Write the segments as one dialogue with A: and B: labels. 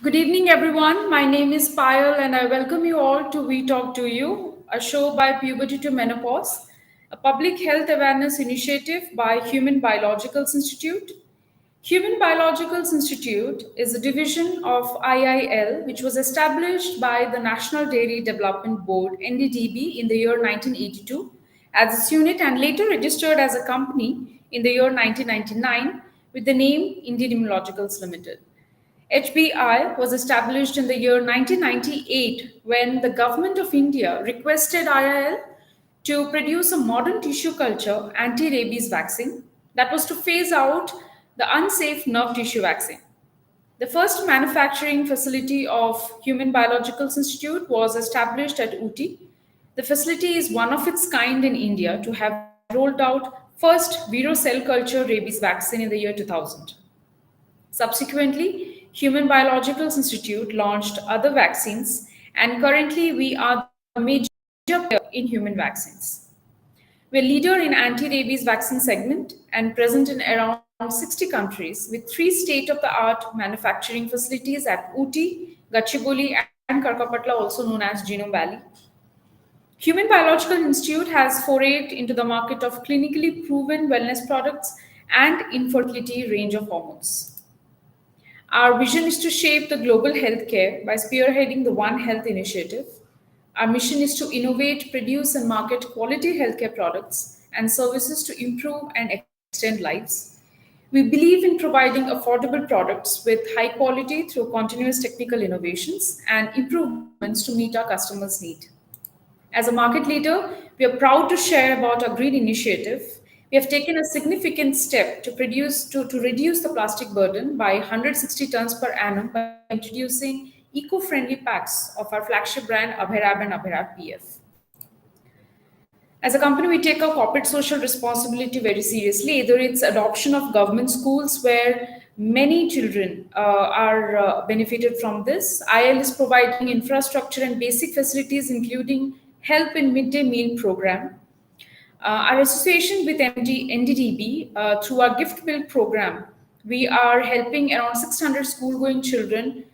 A: Good evening, everyone. My name is Payal, and I welcome you all to We Talk to You, a show by Puberty to Menopause, a public health awareness initiative by Human Biologicals Institute. Human Biologicals Institute is a division of IIL which was established by the National Dairy Development Board NDDB in the year 1982 as its unit and later registered as a company in the year 1999 with the name Indian Immunologicals Limited. HBI was established in the year 1998 when the government of India requested IIL to produce a modern tissue culture anti rabies vaccine that was to phase out the unsafe nerve tissue vaccine. The first manufacturing facility of Human Biologicals Institute was established at Ooty. The facility is one of its kind in India to have rolled out first Vero cell culture rabies vaccine in the year 2000. Subsequently, Human Biologicals Institute launched other vaccines, and currently we are the major player in human vaccines. We're leader in anti-rabies vaccine segment and present in around 60 countries with three state-of-the-art manufacturing facilities at Ooty, Gachibowli, and Karkapatla, also known as Genome Valley. Human Biological Institute has forayed into the market of clinically proven wellness products and infertility range of hormones. Our vision is to shape the global healthcare by spearheading the One Health initiative. Our mission is to innovate, produce, and market quality healthcare products and services to improve and extend lives. We believe in providing affordable products with high quality through continuous technical innovations and improvements to meet our customers' need. As a market leader, we are proud to share about our green initiative. We have taken a significant step to reduce the plastic burden by 160 tons per annum by introducing eco-friendly packs of our flagship brand Abhirab and Abhirab PF. As a company, we take our corporate social responsibility very seriously. Either it's adoption of government schools where many children are benefited from this. IL is providing infrastructure and basic facilities, including help in midday meal program. Our association with NDDB through our gift milk program, we are helping around 600 school-going children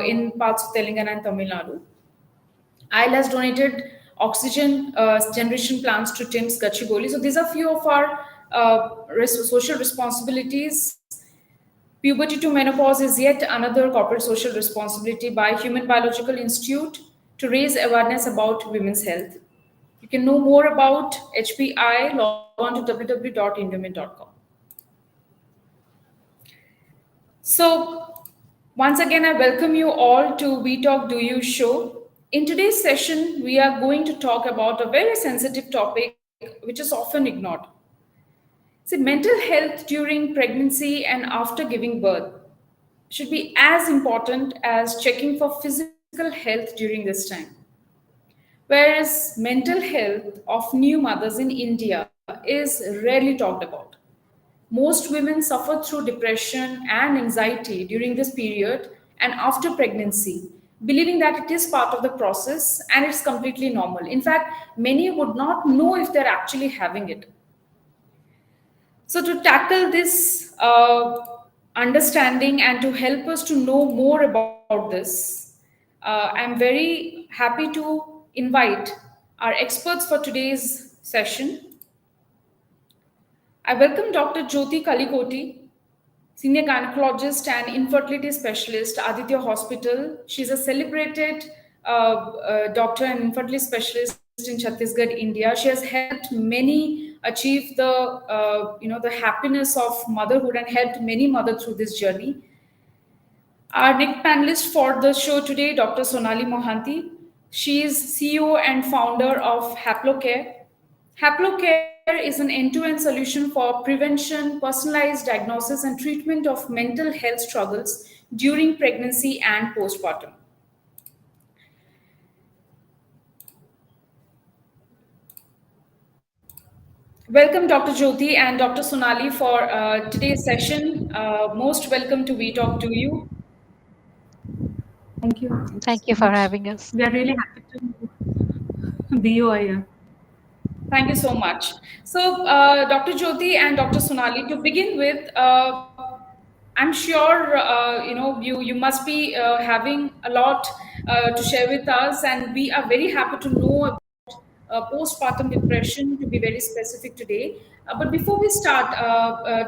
A: in parts of Telangana and Tamil Nadu. IL has donated oxygen generation plants to TIMS Gachibowli. So these are few of our social responsibilities. Puberty to menopause is yet another corporate social responsibility by Human Biological Institute to raise awareness about women's health. You can know more about HBI, log on to www.indomin.com. So, once again, I welcome you all to We Talk Do You show. In today's session, we are going to talk about a very sensitive topic which is often ignored. See, mental health during pregnancy and after giving birth should be as important as checking for physical health during this time. Whereas mental health of new mothers in India is rarely talked about. Most women suffer through depression and anxiety during this period and after pregnancy, believing that it is part of the process and it's completely normal. In fact, many would not know if they're actually having it. So, to tackle this understanding and to help us to know more about this, I'm very happy to invite our experts for today's session. I welcome Dr. Jyoti Kalikoti, Senior Gynecologist and Infertility Specialist, Aditya Hospital. She's a celebrated doctor and infertility specialist in Chhattisgarh, India. She has helped many achieve the happiness of motherhood and helped many mothers through this journey. Our next panelist for the show today, Dr. Sonali Mohanty. She is CEO and founder of HaploCare. HaploCare is an end-to-end solution for prevention, personalized diagnosis, and treatment of mental health struggles during pregnancy and postpartum. Welcome, Dr. Jyoti and Dr. Sonali, for today's session. Most welcome to We Talk to You.
B: Thank you. Thank you
C: Thank
B: so
C: you for
B: much.
C: having us.
B: We are really happy to be over here.
A: Thank you so much. So, Dr. Jyoti and Dr. Sonali, to begin with, I'm sure you must be having a lot to share with us, and we are very happy to know about postpartum depression, to be very specific today. But before we start,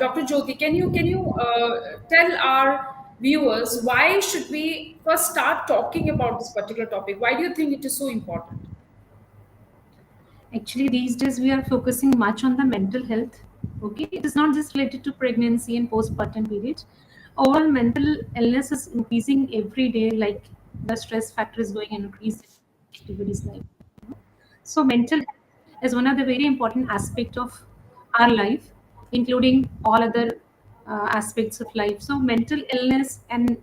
A: Dr. Jyoti, can you tell our viewers why should we first start talking about this particular topic? Why do you think it is so important?
B: Actually, these days we are focusing much on the mental health. Okay, it is not just related to pregnancy and postpartum period. Overall, mental illness is increasing every day, like the stress factor is going increased in everybody's life. So, mental health is one of the very important aspect of our life, including all other aspects of life. So, mental illness and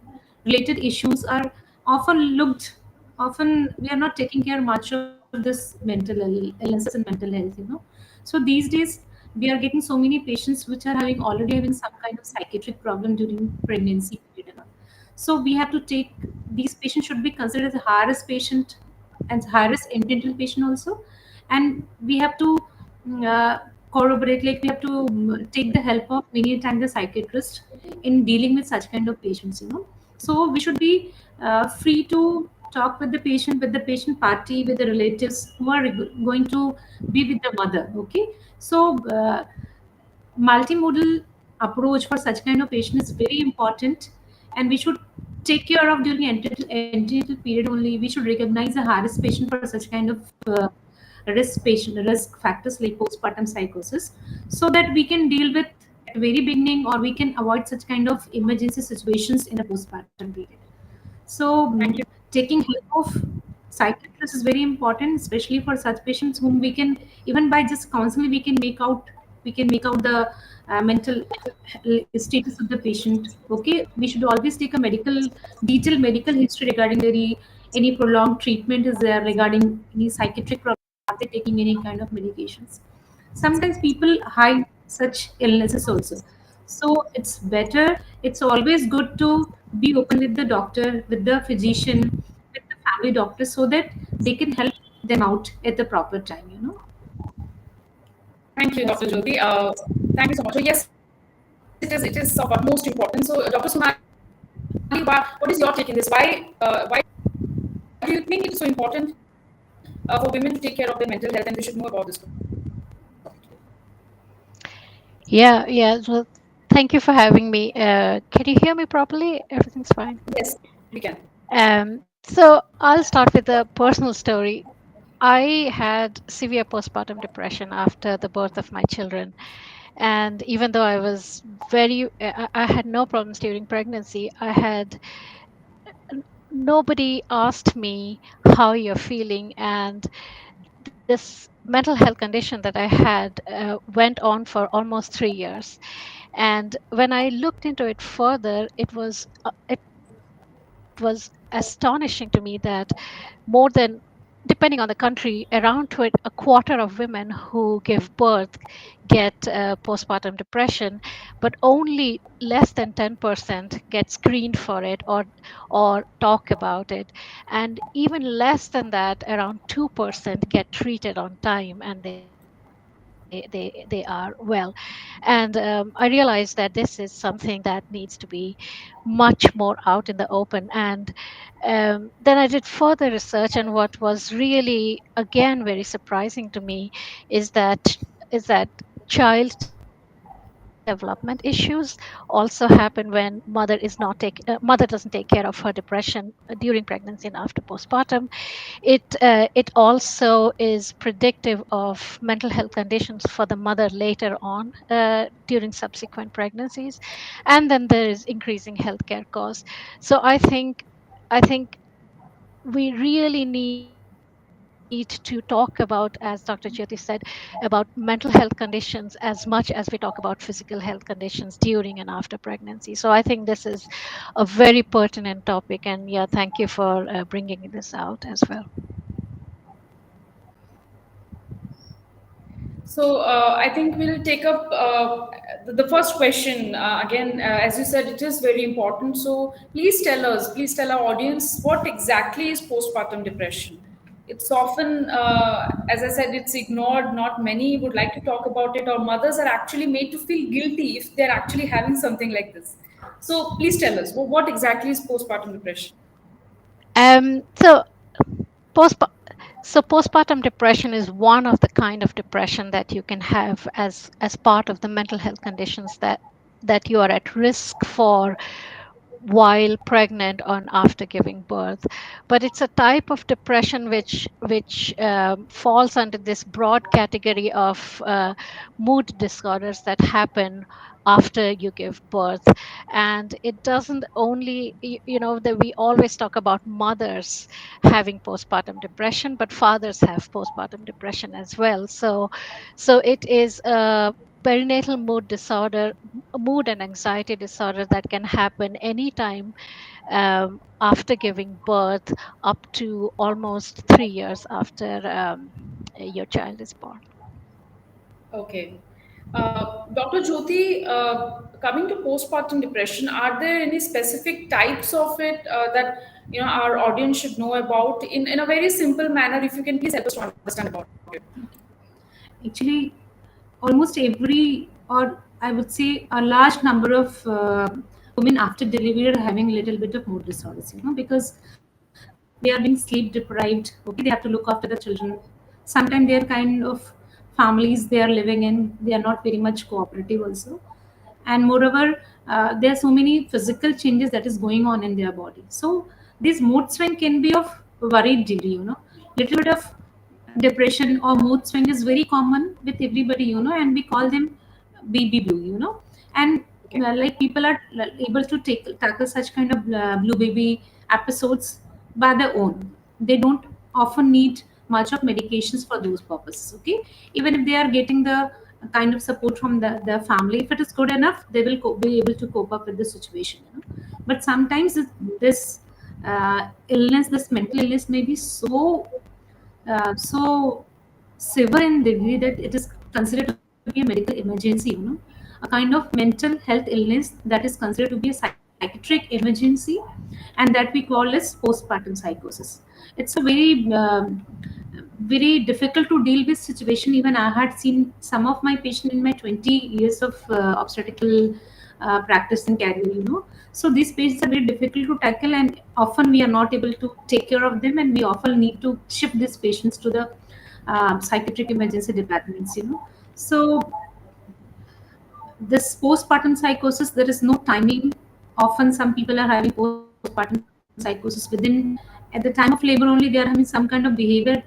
B: related issues are often looked. Often, we are not taking care much of this illnesses and mental health. So these days we are getting so many patients which are having already having some kind of psychiatric problem during pregnancy period and all. So we have to take these patients should be considered as a high risk patient and high risk intentional patient also, and we have to corroborate, like we have to take the help of many times the psychiatrist in dealing with such kind of patients. So we should be free to talk with the patient party, with the relatives who are going to be with the mother. Okay, so multimodal approach for such kind of patient is very important, and we should take care of during antenatal period only. We should recognize a high risk patient for such kind of risk factors like postpartum psychosis, so that we can deal with at very beginning, or we can avoid such kind of emergency situations in a postpartum period. So,
A: Thank you.
B: taking help of psychiatrists is very important, especially for such patients whom we can, even by just counseling, we can make out the mental status of the patient. Okay, we should always take a detailed medical history regarding any prolonged treatment is there, regarding any psychiatric problem. Are they taking any kind of medications? Sometimes people hide such illnesses also. So it's always good to be open with the doctor, with the physician, with the family doctor, so that they can help them out at the proper time.
A: Thank you,
B: That's
A: Dr.
B: very
A: Jyoti.
B: important.
A: Thank you so much. So yes, it is of utmost important. So, Dr. Sonali, what is your take in this? Why do you think it is so important for women to take care of their mental health, and we should know about this topic today?
C: Yeah, yeah. Well, thank you for having me. Can you hear me properly? Everything's fine.
A: Yes, we can.
C: So I'll start with a personal story. I had severe postpartum depression after the birth of my children. And even though I had no problems during pregnancy, nobody asked me how you're feeling. And this mental health condition that I had went on for almost 3 years. And when I looked into it further, it was astonishing to me that more than, depending on the country, a quarter of women who give birth get postpartum depression, but only less than 10% get screened for it or talk about it, and even less than that, around 2% get treated on time, and they are well. And I realized that this is something that needs to be much more out in the open. And then I did further research, and what was really, again, very surprising to me is that child development issues also happen when mother doesn't take care of her depression during pregnancy and after postpartum. It also is predictive of mental health conditions for the mother later on, during subsequent pregnancies. And then there is increasing healthcare costs. So I think we really need to talk about, as Dr. Jyoti said, about mental health conditions as much as we talk about physical health conditions during and after pregnancy. So I think this is a very pertinent topic, and yeah, thank you for bringing this out as well.
A: So I think we'll take up the first question again. As you said, it is very important. So please tell our audience what exactly is postpartum depression. It's often, as I said, it's ignored. Not many would like to talk about it, or mothers are actually made to feel guilty if they're actually having something like this. So please tell us, what exactly is postpartum depression?
C: So post so postpartum depression is one of the kind of depression that you can have as part of the mental health conditions that you are at risk for while pregnant or after giving birth. But it's a type of depression which falls under this broad category of mood disorders that happen after you give birth. And it doesn't only that we always talk about mothers having postpartum depression, but fathers have postpartum depression as well. So it is a perinatal mood disorder, mood and anxiety disorder that can happen anytime after giving birth, up to almost 3 years after your child is born.
A: Okay. Dr. Jyoti, coming to postpartum depression, are there any specific types of it that our audience should know about in a very simple manner? If you can please help us to understand about it.
B: Actually, almost every, or I would say a large number of women after delivery are having a little bit of mood disorders, because they are being sleep deprived. Okay, they have to look after the children. Sometimes they are kind of families they are living in, they are not very much cooperative also. And moreover, there are so many physical changes that is going on in their body. So this mood swing can be of varied degree, little bit of depression or mood swing is very common with everybody, and we call them baby blue, and
A: Okay.
B: like people are able to tackle such kind of blue baby episodes by their own. They don't often need much of medications for those purposes. Okay, even if they are getting the kind of support from the family, if it is good enough, they will be able to cope up with the situation. But sometimes this illness, this mental illness, may be so severe in degree that it is considered to be a medical emergency, a kind of mental health illness that is considered to be a psychiatric emergency, and that we call as postpartum psychosis. It's a very difficult to deal with situation. Even I had seen some of my patients in my 20 years of obstetrical practice and career, so these patients are very difficult to tackle, and often we are not able to take care of them, and we often need to shift these patients to the psychiatric emergency departments, so this postpartum psychosis, there is no timing. Often some people are having postpartum psychosis within, at the time of labor only, they are having some kind of behavior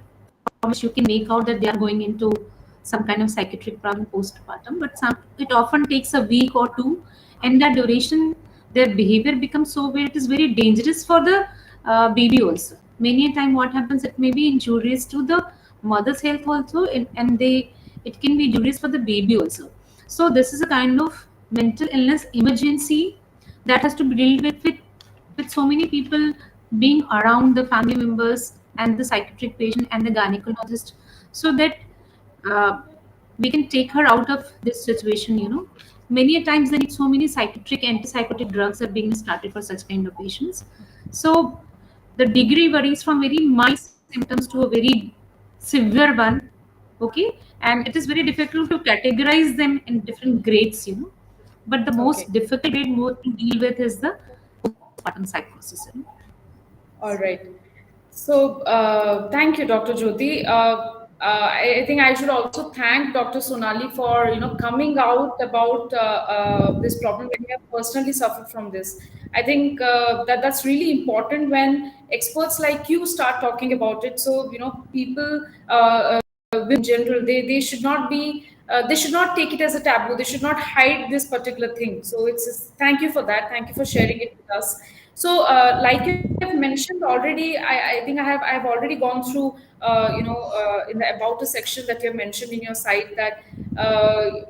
B: from which you can make out that they are going into some kind of psychiatric problem postpartum. But it often takes a week or two, and that duration their behavior becomes so where it is very dangerous for the baby also. Many a time what happens, it may be injurious to the mother's health also, and they it can be injurious for the baby also. So this is a kind of mental illness emergency that has to be dealt with so many people being around the family members and the psychiatric patient and the gynecologist, so that uh, we can take her out of this situation. Many a times they need so many psychiatric antipsychotic drugs are being started for such kind of patients. So the degree varies from very mild symptoms to a very severe one. Okay, and it is very difficult to categorize them in different grades, but the
A: Okay.
B: most difficult grade more to deal with is the postpartum psychosis.
A: All right. So, thank you, Dr. Jyoti. I think I should also thank Dr. Sonali for coming out about this problem when you have personally suffered from this. I think that's really important when experts like you start talking about it. So people in general, they should not be they should not take it as a taboo. They should not hide this particular thing. So thank you for that. Thank you for sharing it with us. So like you have mentioned already, I think I have already gone through in the about the section that you have mentioned in your site that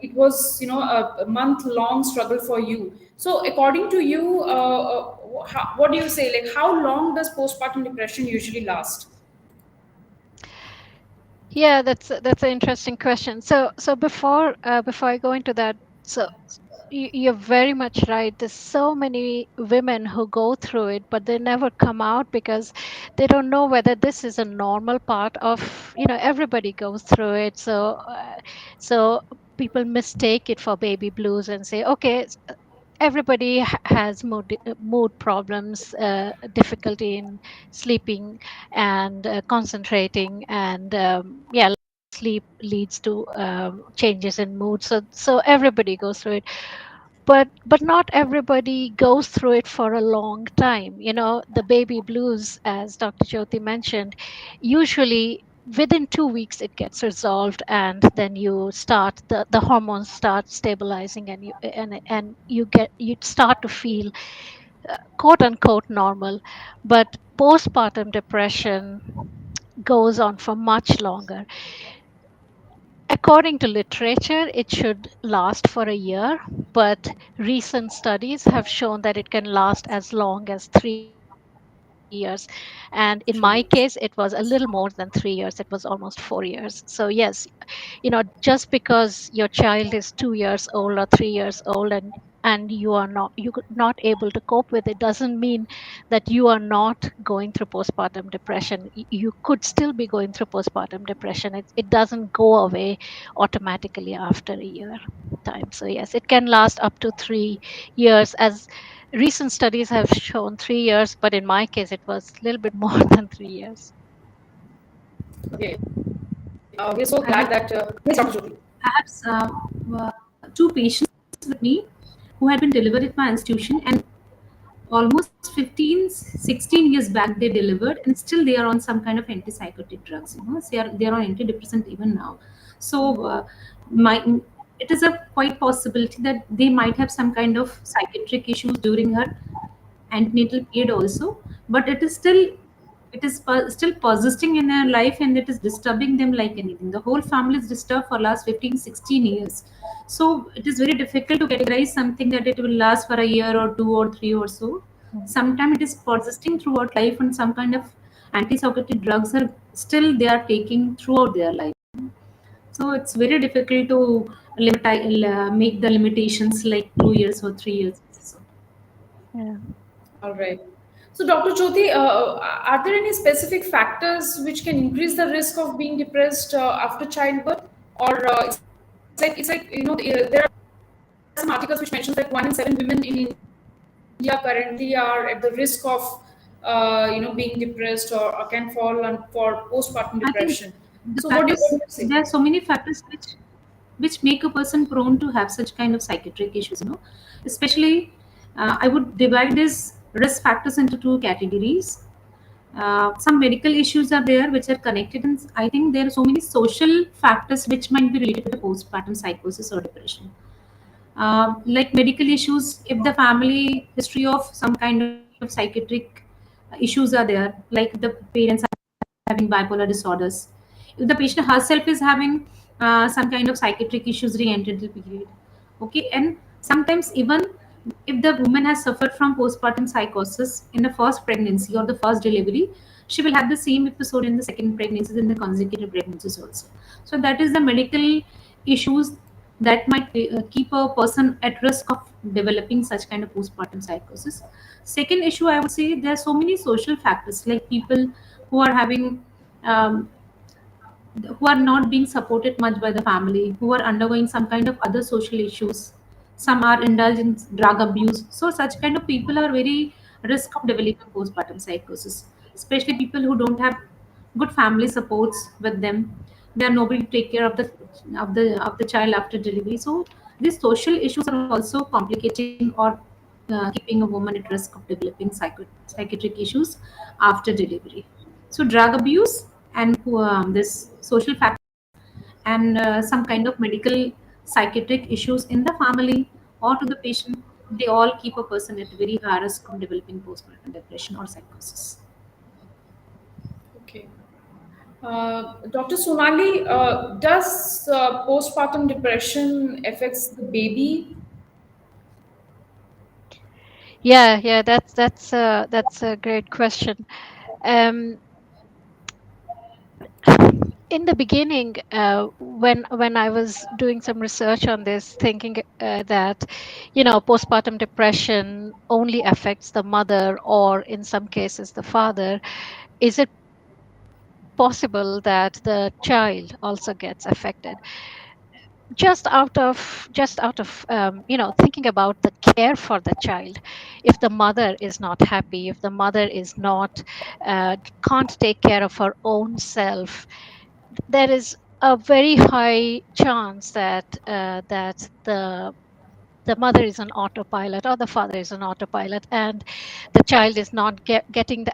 A: it was a month long struggle for you. So according to you, what do you say, like how long does postpartum depression usually last?
C: Yeah, that's an interesting question. So before I go into that, so you're very much right. There's so many women who go through it, but they never come out because they don't know whether this is a normal part of, everybody goes through it. So people mistake it for baby blues and say, okay, has mood problems, difficulty in sleeping and concentrating, and sleep leads to changes in mood. So everybody goes through it, but not everybody goes through it for a long time. The baby blues, as Dr. Jyoti mentioned, usually within 2 weeks it gets resolved, and then the hormones start stabilizing, and you start to feel quote unquote normal. But postpartum depression goes on for much longer. According to literature, it should last for a year, but recent studies have shown that it can last as long as 3 years. And in my case, it was a little more than 3 years, it was almost 4 years. So, yes, just because your child is 2 years old or 3 years old, and you're not able to cope with it, doesn't mean that you are not going through postpartum depression. You could still be going through postpartum depression. It doesn't go away automatically after a year time. So yes, it can last up to 3 years, as recent studies have shown 3 years, but in my case it was a little bit more than 3 years.
A: Okay. We're so
B: I
A: glad
B: have
A: that. Yes, Dr. Jyoti.
B: I have two patients with me who had been delivered at my institution, and almost 15, 16 years back they delivered, and still they are on some kind of antipsychotic drugs. They are on antidepressant even now. So my it is a quite possibility that they might have some kind of psychiatric issues during her antenatal period also, but still persisting in their life, and it is disturbing them like anything. The whole family is disturbed for last 15, 16 years. So it is very difficult to categorize something that it will last for a year or two or three or so. Sometimes it is persisting throughout life, and some kind of antipsychotic drugs are still they are taking throughout their life. So it's very difficult to make the limitations like 2 years or 3 years. So
C: Yeah.
A: All right. So, Dr. Jyoti, are there any specific factors which can increase the risk of being depressed after childbirth? Or there are some articles which mentions that 1 in 7 women in India currently are at the risk of being depressed, or can fall on for postpartum
B: I think
A: depression.
B: the
A: So, what
B: factors
A: do you say?
B: there are so many factors which make a person prone to have such kind of psychiatric issues. Especially, I would divide these risk factors into two categories. Some medical issues are there which are connected, and I think there are so many social factors which might be related to postpartum psychosis or depression. Like medical issues, if the family history of some kind of psychiatric issues are there, like the parents are having bipolar disorders, if the patient herself is having some kind of psychiatric issues re-antenatal period, okay, and sometimes even if the woman has suffered from postpartum psychosis in the first pregnancy or the first delivery, she will have the same episode in the second pregnancies, in the consecutive pregnancies also. So that is the medical issues that might keep a person at risk of developing such kind of postpartum psychosis. Second issue, I would say there are so many social factors, like people who are having um, who are not being supported much by the family, who are undergoing some kind of other social issues. Some are indulged in drug abuse. So such kind of people are very risk of developing postpartum psychosis, especially people who don't have good family supports with them. They are nobody to take care of the child after delivery. So these social issues are also complicating or keeping a woman at risk of developing psychiatric issues after delivery. So drug abuse and this social factor and some kind of medical psychiatric issues in the family or to the patient, they all keep a person at very high risk of developing postpartum depression or psychosis.
A: Okay. Dr. Sonali, does postpartum depression affects the baby?
C: Yeah, that's a great question. um in the beginning, when I was doing some research on this, thinking that postpartum depression only affects the mother, or in some cases the father, is it possible that the child also gets affected? thinking about the care for the child. If the mother is not happy, if the mother is not can't take care of her own self, there is a very high chance that the mother is an autopilot or the father is an autopilot, and the child is not getting the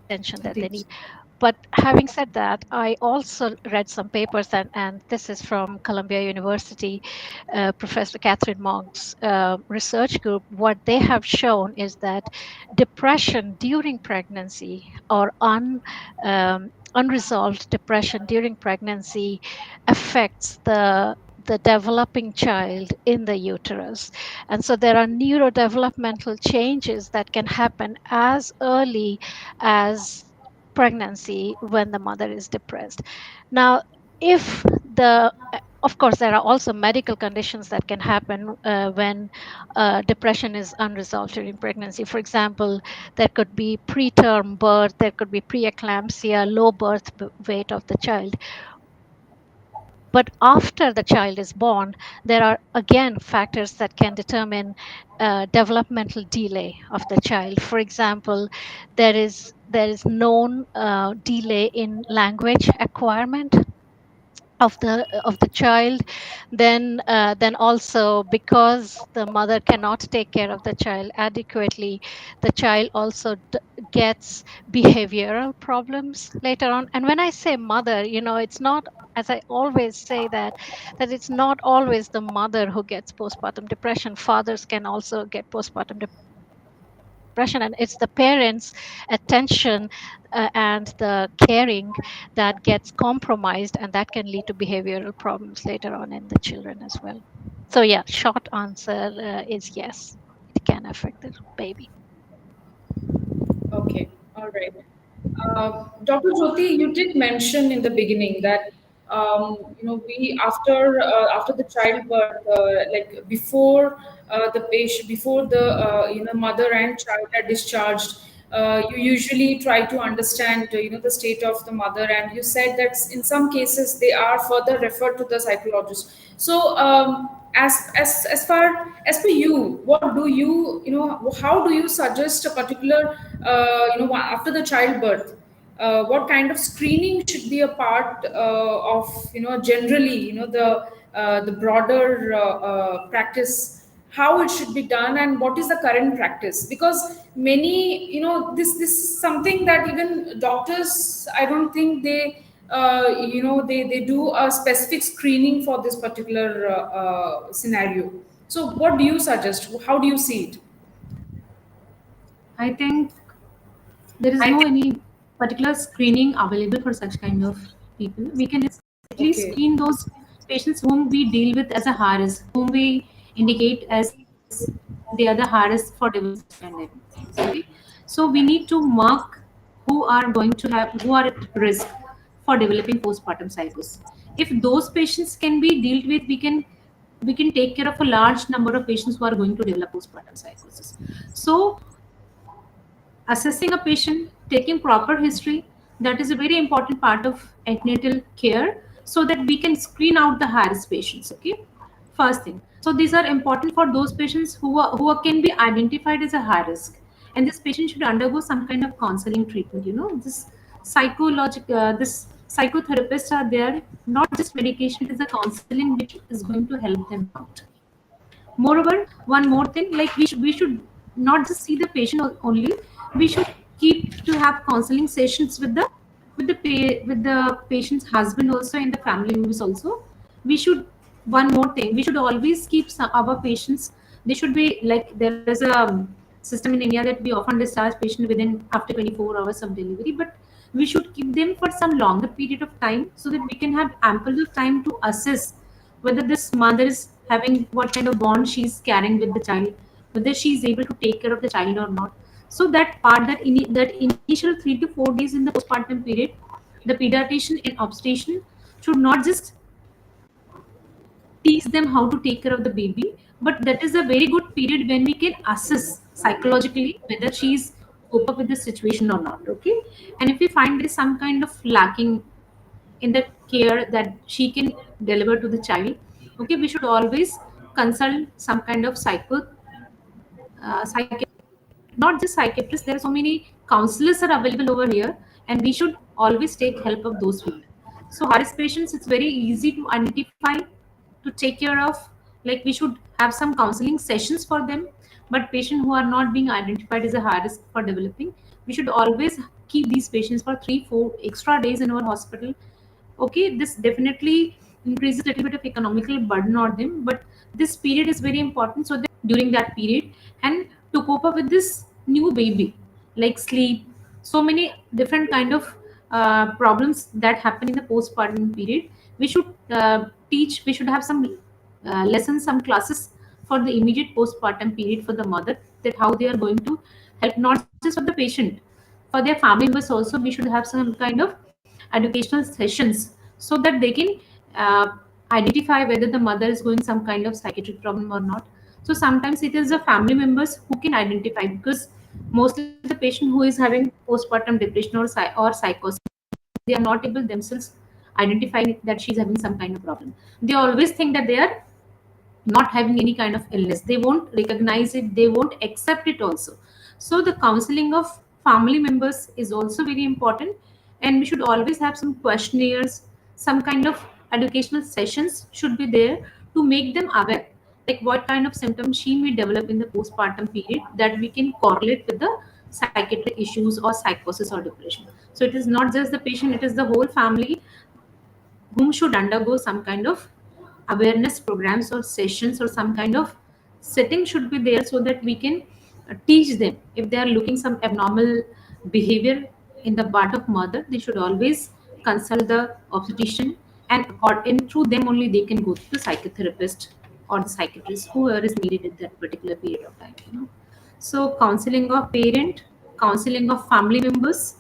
C: attention that they need. But having said that, I also read some papers, and this is from Columbia University, Professor Catherine Mogg's research group. What they have shown is that depression during pregnancy, or unresolved depression during pregnancy, affects the developing child in the uterus. And so there are neurodevelopmental changes that can happen as early as pregnancy when the mother is depressed. Now, if the of course, there are also medical conditions that can happen when depression is unresolved during pregnancy. For example, there could be preterm birth, there could be preeclampsia, low weight of the child. But after the child is born, there are again factors that can determine developmental delay of the child. For example, there is known delay in language acquirement of the child. Then also, because the mother cannot take care of the child adequately, the child also gets behavioral problems later on. And when I say mother, it's not, as I always say, that it's not always the mother who gets postpartum depression. Fathers can also get postpartum depression, and it's the parents' attention and the caring that gets compromised, and that can lead to behavioral problems later on in the children as well. So yeah, short answer is yes, it can affect the baby.
A: Okay, all right. Dr. Jyoti, you did mention in the beginning that we after the childbirth, like before the patient, before the mother and child are discharged, you usually try to understand the state of the mother, and you said that in some cases they are further referred to the psychologist. So as far as per you, what do how do you suggest a particular after the childbirth, what kind of screening should be a part of generally the broader practice, how it should be done, and what is the current practice? Because many, this is something that even doctors, I don't think they do a specific screening for this particular scenario. So what do you suggest? How do you see it?
B: I think there is no any particular screening available for such kind of people. We can basically
A: Okay.
B: screen those patients whom we deal with as a high risk, whom we indicate as they are the high risk for developing such kind of disease. Okay, so we need to mark who are at risk for developing postpartum psychosis. If those patients can be dealt with, we can take care of a large number of patients who are going to develop postpartum psychosis. So assessing a patient, taking proper history, that is a very important part of antenatal care, so that we can screen out the high risk patients. Okay, first thing. So these are important for those patients can be identified as a high risk, and this patient should undergo some kind of counseling treatment. This psychotherapists are there, not just medication. It is a counseling which is going to help them out. Moreover, one more thing, like we should not just see the patient only. We should keep to have counseling sessions with the patient's husband also, and the family members also. We should One more thing, we should always keep our patients. They should be like, there is a system in India that we often discharge patient within after 24 hours of delivery, but we should keep them for some longer period of time, so that we can have ample of time to assess whether this mother is having, what kind of bond she's carrying with the child, whether she's able to take care of the child or not. So that part, that initial 3 to 4 days in the postpartum period, the pediatrician and obstetrician should not just teach them how to take care of the baby, but that is a very good period when we can assess psychologically whether she's cope up with the situation or not. Okay, and if we find there is some kind of lacking in the care that she can deliver to the child. Okay, we should always consult some kind of psychiatrist. Not just psychiatrists, there are so many counselors are available over here, and we should always take help of those people. So harass patients, it's very easy to identify, to take care of. Like, we should have some counseling sessions for them. But patients who are not being identified as a high risk for developing, we should always keep these patients for 3 4 extra days in our hospital. Okay, this definitely increases a little bit of economical burden on them, but this period is very important, so that during that period, and to cope up with this new baby, like sleep, so many different kind of problems that happen in the postpartum period, we should we should have some lessons, some classes for the immediate postpartum period for the mother, that how they are going to help not just for the patient, for their family members also. We should have some kind of educational sessions, so that they can uh, identify whether the mother is going some kind of psychiatric problem or not. So sometimes it is the family members who can identify, because mostly the patient who is having postpartum depression or psychosis, they are not able themselves identify that she's having some kind of problem. They always think that they are not having any kind of illness. They won't recognize it, they won't accept it also. So the counseling of family members is also very important, and we should always have some questionnaires, some kind of educational sessions should be there, to make them aware, like what kind of symptoms she may develop in the postpartum period, that we can correlate with the psychiatric issues or psychosis or depression. So it is not just the patient, it is the whole family whom should undergo some kind of awareness programs or sessions, or some kind of setting should be there, so that we can teach them. If they are looking some abnormal behavior in the part of mother, they should always consult the obstetrician, and through them only they can go to the psychotherapist or the psychiatrist, whoever is needed at that particular period of time. So counseling of parent, counseling of family members,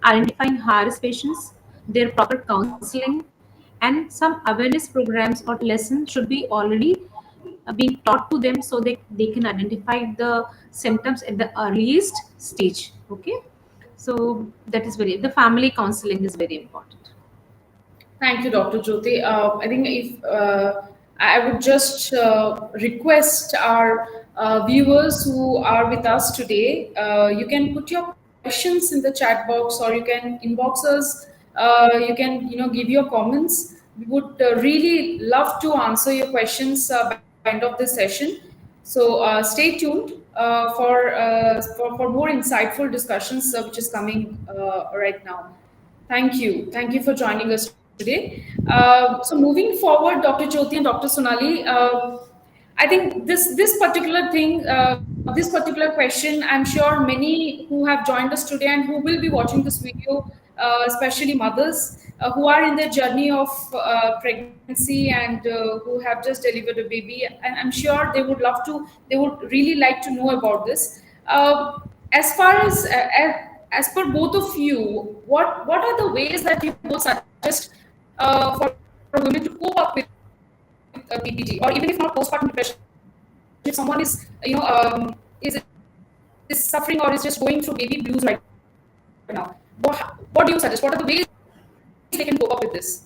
B: identifying high-risk patients, their proper counseling, and some awareness programs or lessons should be already being taught to them, so they can identify the symptoms at the earliest stage. Okay, so that is very, the family counseling is very important.
A: Thank you, Dr. Jyoti. I think if I would just request our viewers who are with us today, you can put your questions in the chat box, or you can inbox us. You can, give your comments. We would really love to answer your questions by the end of this session. So stay tuned for more insightful discussions, which is coming right now. Thank you for joining us today. So moving forward, Dr. Jyoti and Dr. Sonali, I think this particular thing, this particular question, I'm sure many who have joined us today and who will be watching this video, especially mothers who are in their journey of pregnancy and who have just delivered a baby, and I'm sure they would really like to know about this. As far as per both of you, what are the ways that you both suggest for women to cope up with PPD, or even if not postpartum depression, if someone is is suffering or is just going through baby blues right now, what do you suggest? What are the ways they can cope up with this?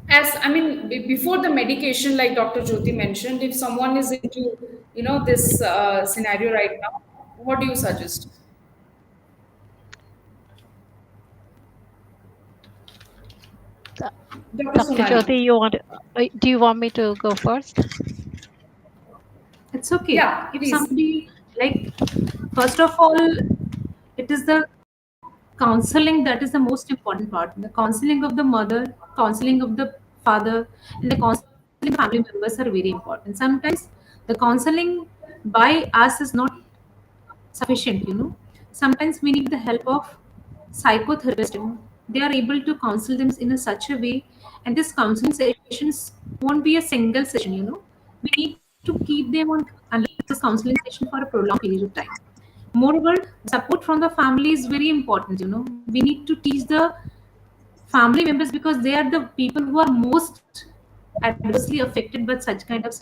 A: As I mean, before the medication, like Dr. Jyoti mentioned, if someone is into this scenario right now, what do you suggest? Dr.
C: Dr.
A: Sonali.
C: Jyoti, do you want me to go first?
B: It's okay
A: Yeah,
B: if
A: please.
B: somebody, like, first of all, it is the counseling that is the most important part. The counseling of the mother, counseling of the father, and the counseling of family members are very important. Sometimes the counseling by us is not sufficient. Sometimes we need the help of psychotherapist. They are able to counsel them in a such a way, and this counseling sessions won't be a single session. We need to keep them on under this counseling session for a prolonged period of time. Moreover, support from the family is very important. We need to teach the family members, because they are the people who are most adversely affected by such kind of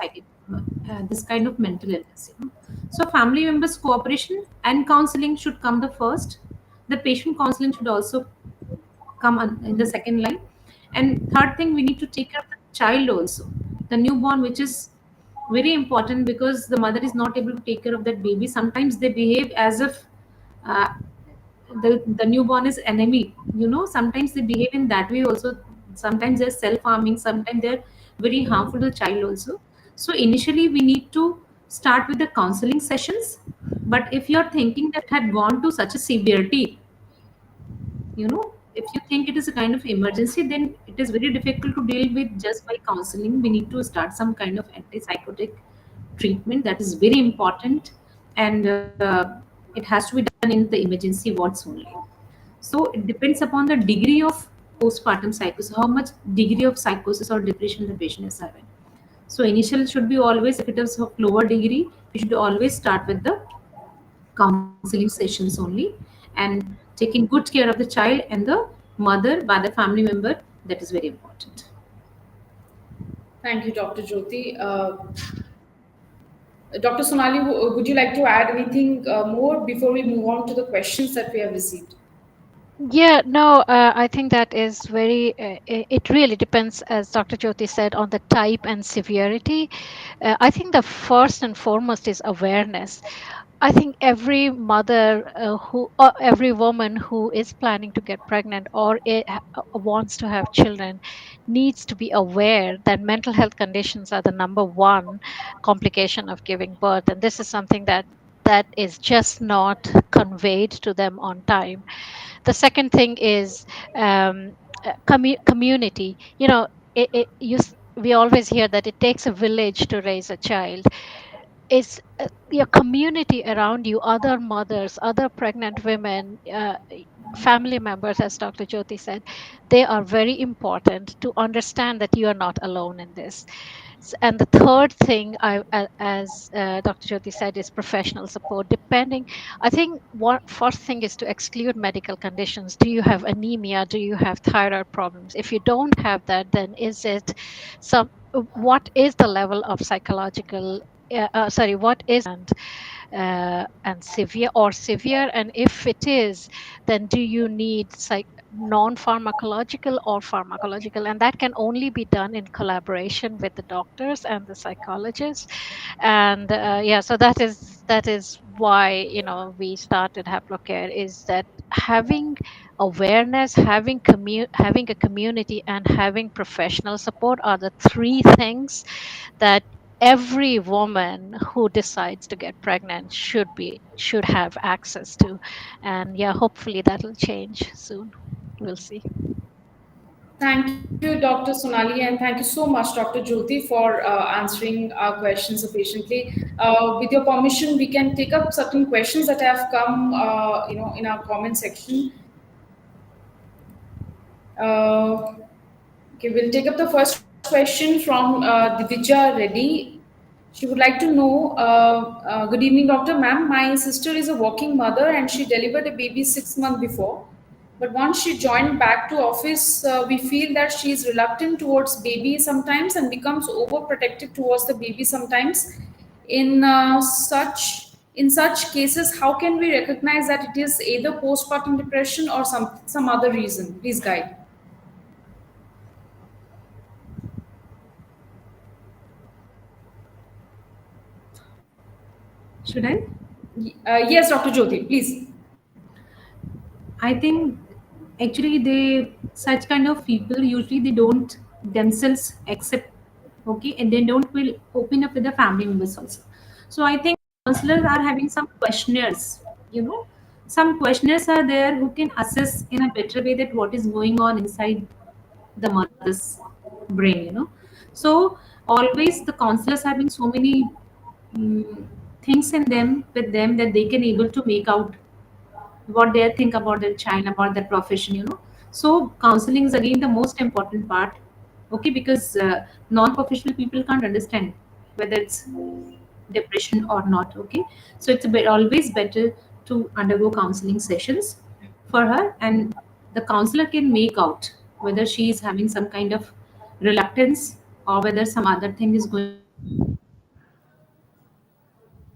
B: this kind of mental illness. So family members cooperation and counseling should come the first. The patient counseling should also in the second line. And third thing, we need to take care of the child also, the newborn, which is very important, because the mother is not able to take care of that baby. Sometimes they behave as if uh, the newborn is enemy, sometimes they behave in that way also. Sometimes they're self-harming, sometimes they're very harmful to the child also. So initially we need to start with the counseling sessions. But if you're thinking that had gone to such a severity, if you think it is a kind of emergency, then it is very difficult to deal with just by counseling. We need to start some kind of antipsychotic treatment, that is very important. And it has to be done in the emergency wards only. So it depends upon the degree of postpartum psychosis, how much degree of psychosis or depression the patient is having. So initial should be always, if it is of lower degree, we should always start with the counseling sessions only, and taking good care of the child and the mother by the family member. That is very important.
A: Thank you, Dr. Jyoti. Dr. Sonali, would you like to add anything more before we move on to the questions that we have received?
C: Yeah, no, I think that is it really depends, as Dr. Jyoti said, on the type and severity. I think the first and foremost is awareness. I think every mother or every woman who is planning to get pregnant or wants to have children needs to be aware that mental health conditions are the number one complication of giving birth, and this is something that is just not conveyed to them on time. The second thing is community. We always hear that it takes a village to raise a child. Is your community around you, other mothers, other pregnant women, family members, as Dr. Jyoti said, they are very important to understand that you are not alone in this. And the third thing, as Dr. Jyoti said, is professional support. Depending, I think one first thing is to exclude medical conditions. Do you have anemia? Do you have thyroid problems? If you don't have that, then is it some? What is the level of psychological? Sorry, what is and severe or severe? And if it is, then do you need non-pharmacological or pharmacological? And that can only be done in collaboration with the doctors and the psychologists. And yeah, so that is why we started Haplocare, is that having awareness, having a community, and having professional support are the three things that every woman who decides to get pregnant should have access to. And yeah, hopefully that'll change soon. We'll see.
A: Thank you, Dr. Sonali, and thank you so much, Dr. Jyoti, for answering our questions so patiently. With your permission, we can take up certain questions that have come, in our comment section. Uh, Okay, we'll take up the first question from Divija Reddy. She would like to know, good evening, Doctor Ma'am. My sister is a working mother and she delivered a baby 6 months before. But once she joined back to office, we feel that she is reluctant towards baby sometimes and becomes overprotective towards the baby sometimes. In such cases, how can we recognize that it is either postpartum depression or some other reason? Please guide.
B: Should I?
A: Yes, Dr. Jyoti, please.
B: I think actually they, such kind of people usually they don't themselves accept, okay, and they don't will open up with the family members also. So I think counselors are having some questionnaires, you know, some questionnaires are there who can assess in a better way that what is going on inside the mother's brain. So always the counselors having so many mm, things in them with them that they can able to make out what they think about their child, about their profession. So counseling is again the most important part, okay, because non-professional people can't understand whether it's depression or not, okay. So it's always better to undergo counseling sessions for her, and the counselor can make out whether she is having some kind of reluctance or whether some other thing is going on inside her brain. So the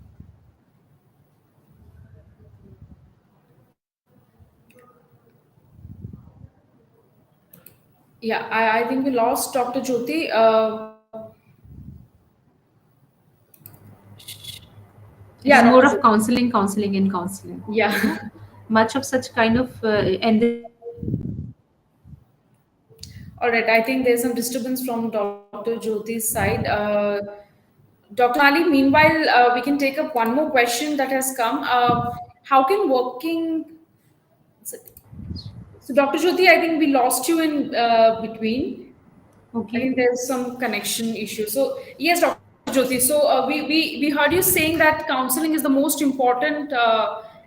B: counselor can make out whether she is having some kind of reluctance or whether some other thing is going on inside her brain.
A: Yeah, I think we lost Dr. Jyoti.
B: It
A: Yeah,
B: is
A: Dr.
B: more of
A: Jyoti.
B: counseling, counseling, and counseling.
A: Yeah.
B: Much of such kind of, and this is why we need to take care of our baby.
A: All right. I think there's some disturbance from Dr. Jyoti's side. Dr. Sonali, meanwhile, we can take up one more question that has come. How can working. So, Dr. Jyoti, I think we lost you in between. I
B: Okay.
A: think there's some connection issue. So yes, Dr. Jyoti. So we heard you saying that counseling is the most important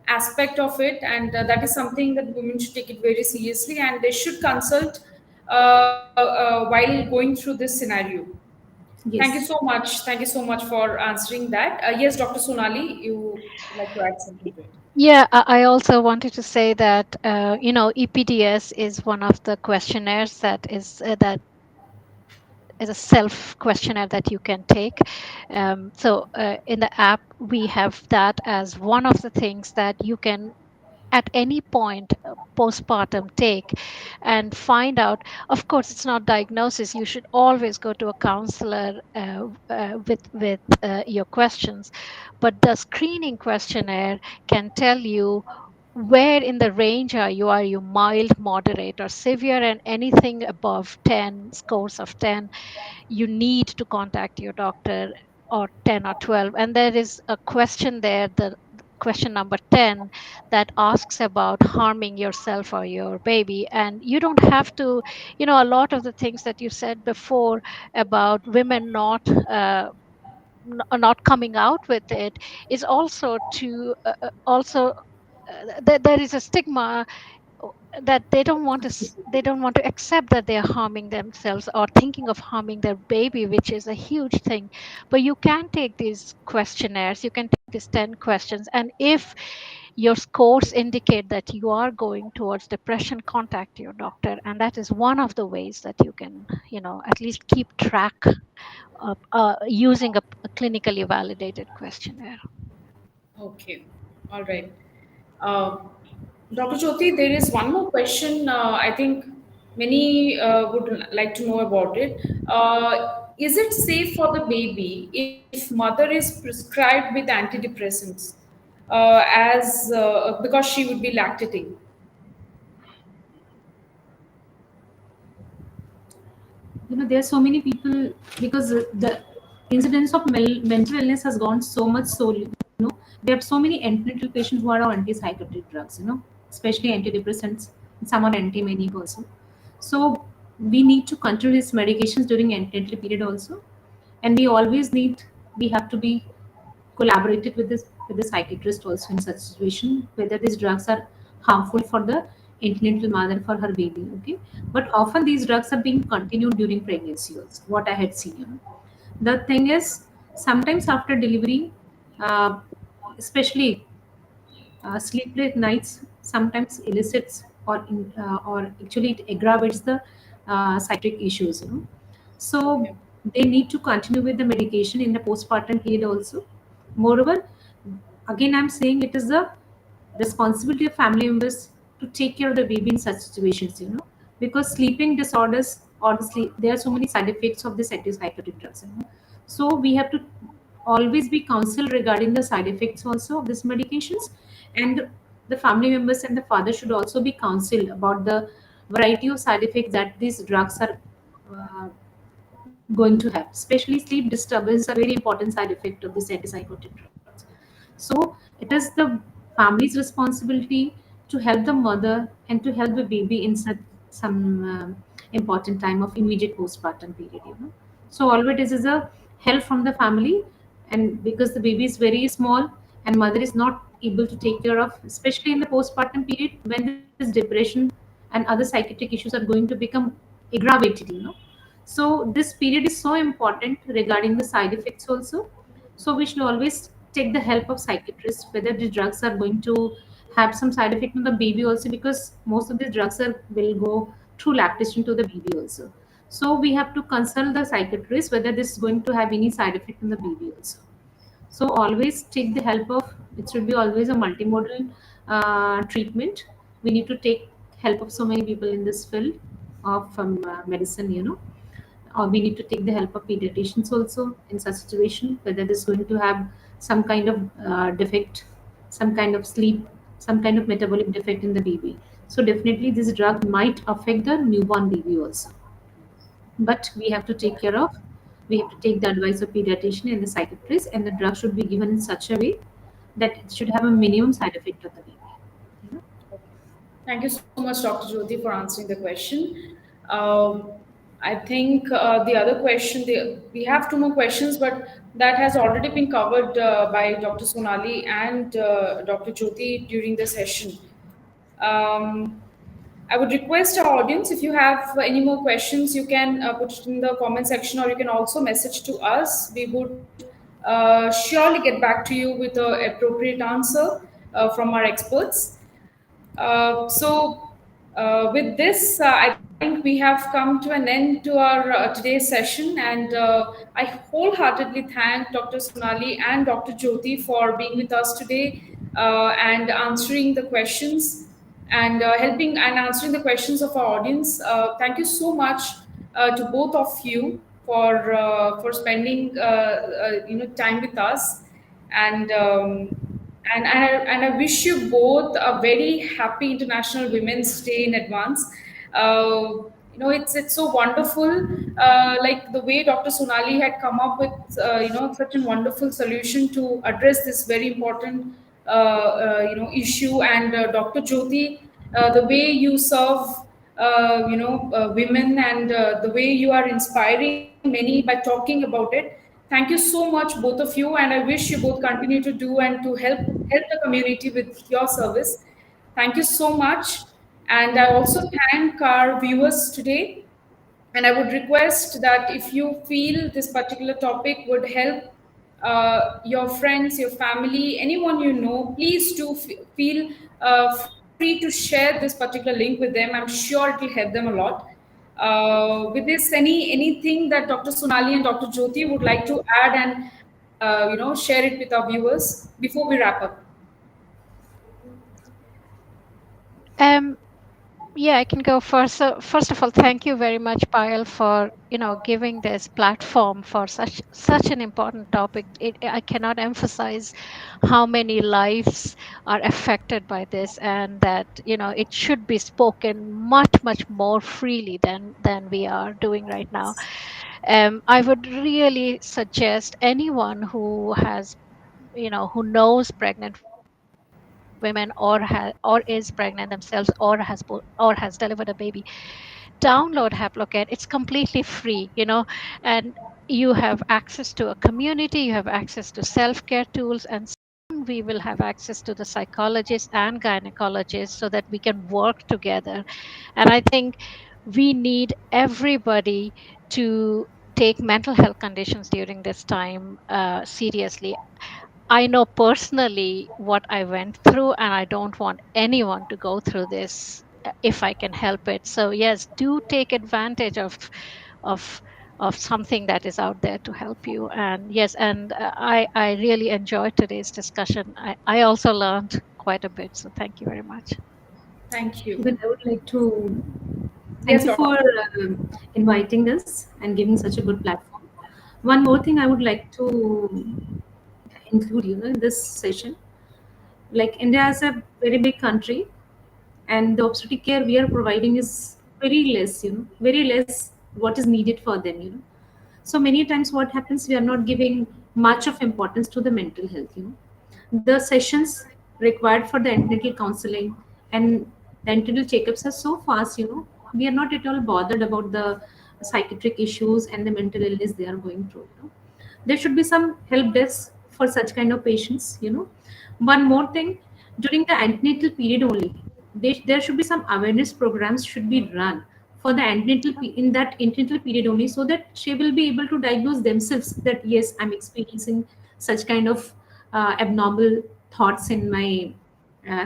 A: aspect of it, and that is something that women should take it very seriously, and they should consult while going through this scenario. Thank you so
B: Yes.
A: much. Thank you so much for answering that. Yes, Dr. Sonali, you would like to add something to it.
C: Yeah, I also wanted to say that EPDS is one of the questionnaires that is a self questionnaire that you can take. So in the app, we have that as one of the things that you can at any point postpartum take and find out. Of course, it's not diagnosis. You should always go to a counselor with your questions, but the screening questionnaire can tell you where in the range are you mild, moderate, or severe, and anything above 10 scores of 10 you need to contact your doctor, or 10 or 12. And there is a question there, the question number 10, that asks about harming yourself or your baby. And you don't have to, a lot of the things that you said before about women not coming out with it is also to also there is a stigma that they don't want to accept that they are harming themselves or thinking of harming their baby, which is a huge thing. But you can take these questionnaires, you can take these 10 questions, and if your scores indicate that you are going towards depression, contact your doctor. And that is one of the ways that you can, at least keep track of using a clinically validated questionnaire.
A: Okay. All right. Uh, Dr. Jyoti, there is one more question. I think many would like to know about it. Is it safe for the baby if mother is prescribed with antidepressants as because she would be lactating?
B: There are so many people, because the incidence of mental illness has gone so much. So there are so many antenatal patients who are on antipsychotic drugs, especially antidepressants. Some are anti-manic also. So we need to control these medications during antenatal period also, and we have to be collaborated with the psychiatrist also in such situation, whether these drugs are harmful for the antenatal mother, for her baby. Okay, but often these drugs are being continued during pregnancy also, what I had seen. The thing is, sometimes after delivery, uh, especially sleepless nights sometimes elicits or actually it aggravates the psychiatric issues. So
A: Okay.
B: they need to continue with the medication in the postpartum period also. Moreover, again I'm saying it is the responsibility of family members to take care of the baby in such situations, because sleeping disorders or there are so many side effects of this antipsychotic drugs. So we have to always be counseled regarding the side effects also of these medications, and the family members and the father should also be counseled about the variety of side effects that these drugs are uh, going to have. Especially sleep disturbance, a very important side effect of this antipsychotic drugs. So it is the family's responsibility to help the mother and to help the baby in some important time of immediate postpartum period. So always this is a help from the family, and because the baby is very small and mother is not able to take care of, especially in the postpartum period when this depression and other psychiatric issues are going to become aggravated. So this period is so important regarding the side effects also. So we should always take the help of psychiatrists whether the drugs are going to have some side effect on the baby also, because most of these drugs will go through lactation to the baby also. So we have to consult the psychiatrist whether this is going to have any side effect on the baby also. So always take the help of, it should be always a multimodal treatment. We need to take help of so many people in this field. of medicine, or we need to take the help of pediatricians also in such situation, whether it is going to have some kind of defect, some kind of sleep, some kind of metabolic defect in the baby. So definitely this drug might affect the newborn baby also. But we have to take care of, we have to take the advice of pediatrician and the psychiatrist, and the drug should be given in such a way that it should have a minimum side effect of the baby. You know?
A: Thank you so much, Dr. Jyoti, for answering the question. Um, I think the other question, we have two more questions, but that has already been covered by Dr. Sonali and Dr. Jyoti during the session. Um, I would request our audience, if you have any more questions, you can put it in the comment section, or you can also message to us. We would surely get back to you with an appropriate answer from our experts. With this, I think we have come to an end to our today's session, and I wholeheartedly thank Dr. Sonali and Dr. Jyoti for being with us today and answering the questions and helping and answering the questions of our audience. Thank you so much to both of you for spending time with us, and I wish you both a very happy International Women's Day in advance. It's so wonderful, like the way Dr. Sonali had come up with such a wonderful solution to address this very important issue, and Dr. Jyoti, the way you serve women, and the way you are inspiring many by talking about it. Thank you so much, both of you, and I wish you both continue to do and to help the community with your service. Thank you so much, and I also thank our viewers today. And I would request that if you feel this particular topic would help your friends, your family, anyone you know, please do feel free to share this particular link with them. I'm sure it will help them a lot. With this, anything that Dr. Sonali and Dr. Jyoti would like to add and share it with our viewers before we wrap up.
C: Um, Yeah, I can go first. So, first of all, thank you very much, Payal, for giving this platform for such an important topic. I cannot emphasize how many lives are affected by this, and that it should be spoken much more freely than we are doing right now. I would really suggest anyone who has who knows pregnant women or is pregnant themselves or has delivered a baby, download Haplocat. It's completely free. And you have access to a community, you have access to self-care tools, and soon we will have access to the psychologists and gynecologists so that we can work together. And I think we need everybody to take mental health conditions during this time seriously. I know personally what I went through, and I don't want anyone to go through this if I can help it. So yes, do take advantage of of something that is out there to help you. And yes, and I really enjoyed today's discussion. I also learned quite a bit. So thank you very much.
A: Thank you.
B: Even I would like to thank
A: Yes,
B: you
A: Doctor.
B: for inviting us and giving such a good platform. One more thing I would like to include, in this session. Like India is a very big country, and the obstetric care we are providing is very less, very less what is needed for them. So many times what happens, we are not giving much of importance to the mental health. The sessions required for the antenatal counseling and the antenatal checkups are so fast. We are not at all bothered about the psychiatric issues and the mental illness they are going through. There should be some help desk for such kind of patients. One more thing, during the antenatal period only, there should be some awareness programs should be run for the in that antenatal period only, so that she will be able to diagnose themselves that yes, I'm experiencing such kind of abnormal thoughts in my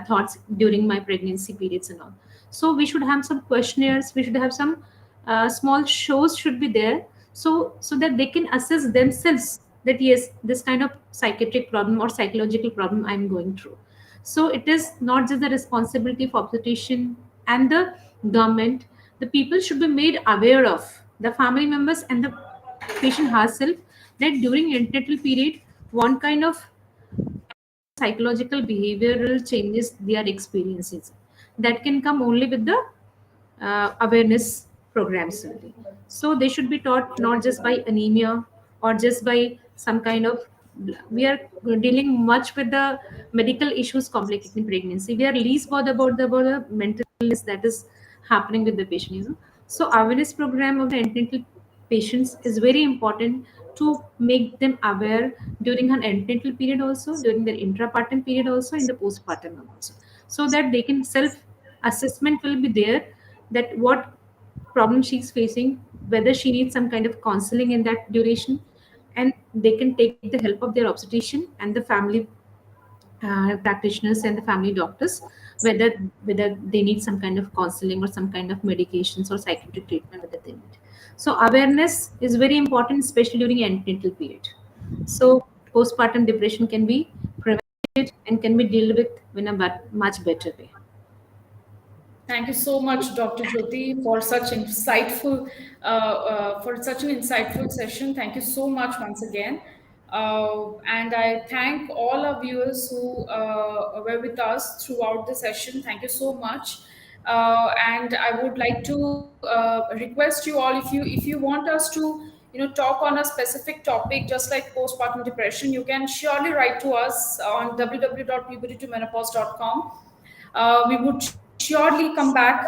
B: thoughts during my pregnancy periods and all. So we should have some questionnaires, we should have some small shows should be there, so that they can assess themselves that yes, this kind of psychiatric problem or psychological problem I'm going through. So it is not just the responsibility of obstetrician and the government The people should be made aware of, the family members and the patient herself, that during antenatal period one kind of psychological behavioral changes they are experiencing, that can come only with the awareness programs only. So they should be taught not just by anemia or just by some kind of, we are dealing much with the medical issues complicating pregnancy. We are least bothered about the mental illness that is happening with the patient. So awareness program of the antenatal patients is very important to make them aware during an antenatal period also, during their intrapartum period also, in the postpartum also, so that they can self assessment will be there, that what problem she's facing, whether she needs some kind of counseling in that duration, and they can take the help of their obstetrician and the family practitioners and the family doctors, whether they need some kind of counseling or some kind of medications or psychiatric treatment whether they need. So awareness is very important, especially during antenatal period. So postpartum depression can be prevented and can be dealt with in a much better way.
A: Thank you so much, Dr. Jyoti, for such an insightful session. Thank you so much once again. And I thank all our viewers who were with us throughout the session. Thank you so much. And I would like to request you all, if you want us to talk on a specific topic, just like postpartum depression, you can surely write to us on www.pubertytomenopause.com. We would surely come back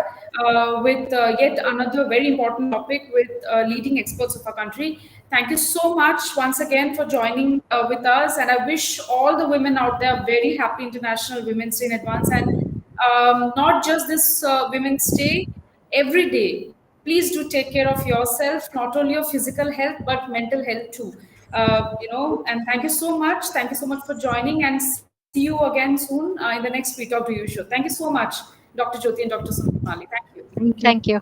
A: with yet another very important topic with leading experts of our country. Thank you so much once again for joining with us, and I wish all the women out there very happy International Women's Day in advance. And not just this Women's Day, every day. Please do take care of yourself, not only your physical health but mental health too. And thank you so much. Thank you so much for joining, and see you again soon in the next We Talk to You show. Thank you so much, Dr. Jyoti and Dr. Sonali. Thank you.
B: Thank you.
C: Thank you.